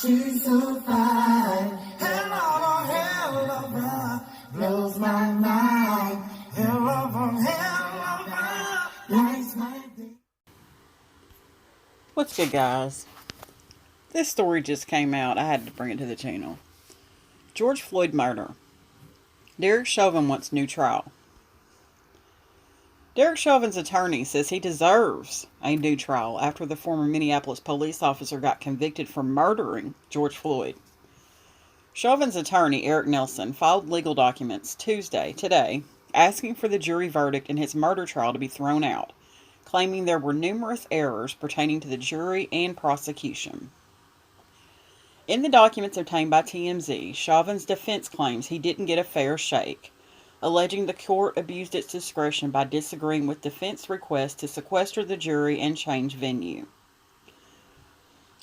she's so fine. Hell of a ride, blows my mind. Hell of a ride, lights my day. What's good, guys? This story just came out. I had to bring it to the channel. George Floyd murder. Derek Chauvin wants new trial. Derek Chauvin's attorney says he deserves a new trial after the former Minneapolis police officer got convicted for murdering George Floyd. Chauvin's attorney, Eric Nelson, filed legal documents today, asking for the jury verdict in his murder trial to be thrown out, claiming there were numerous errors pertaining to the jury and prosecution. In the documents obtained by TMZ, Chauvin's defense claims he didn't get a fair shake, alleging the court abused its discretion by disagreeing with defense requests to sequester the jury and change venue.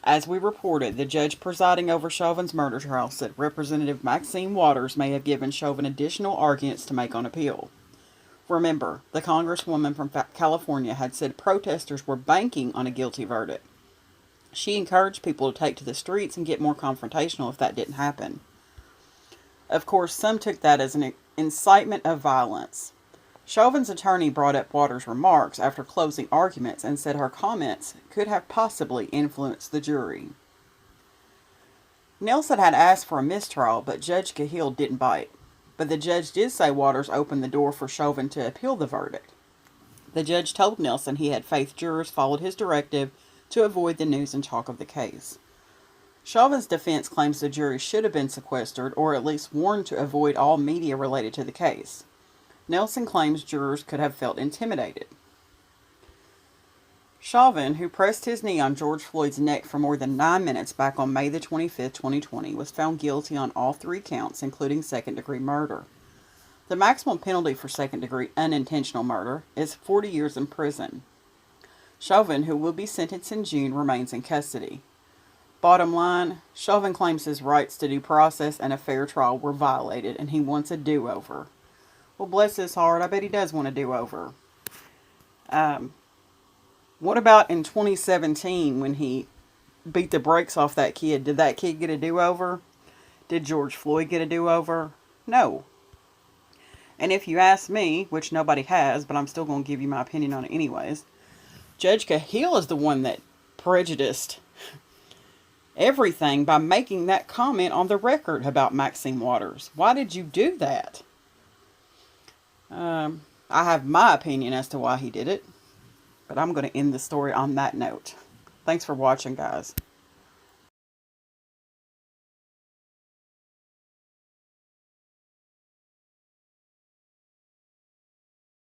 As we reported, the judge presiding over Chauvin's murder trial said Representative Maxine Waters may have given Chauvin additional arguments to make on appeal. Remember, the congresswoman from California had said protesters were banking on a guilty verdict. She encouraged people to take to the streets and get more confrontational if that didn't happen. Of course, some took that as an incitement of violence. Chauvin's attorney brought up Waters' remarks after closing arguments and said her comments could have possibly influenced the jury. Nelson had asked for a mistrial, but Judge Cahill didn't bite. But the judge did say Waters opened the door for Chauvin to appeal the verdict. The judge told Nelson he had faith jurors followed his directive to avoid the news and talk of the case. Chauvin's defense claims the jury should have been sequestered or at least warned to avoid all media related to the case. Nelson claims jurors could have felt intimidated. Chauvin, who pressed his knee on George Floyd's neck for more than 9 minutes back on May the 25th, 2020, was found guilty on all 3 counts, including second-degree murder. The maximum penalty for second-degree unintentional murder is 40 years in prison. Chauvin, who will be sentenced in June, remains in custody. Bottom line, Chauvin claims his rights to due process and a fair trial were violated, and he wants a do-over. Well, bless his heart, I bet he does want a do-over. What about in 2017 when he beat the brakes off that kid? Did that kid get a do-over? Did George Floyd get a do-over? No. And if you ask me, which nobody has, but I'm still going to give you my opinion on it anyways, Judge Cahill is the one that prejudiced everything by making that comment on the record about Maxine Waters. Why did you do that? I have my opinion as to why he did it, but I'm going to end the story on that note. Thanks for watching, guys.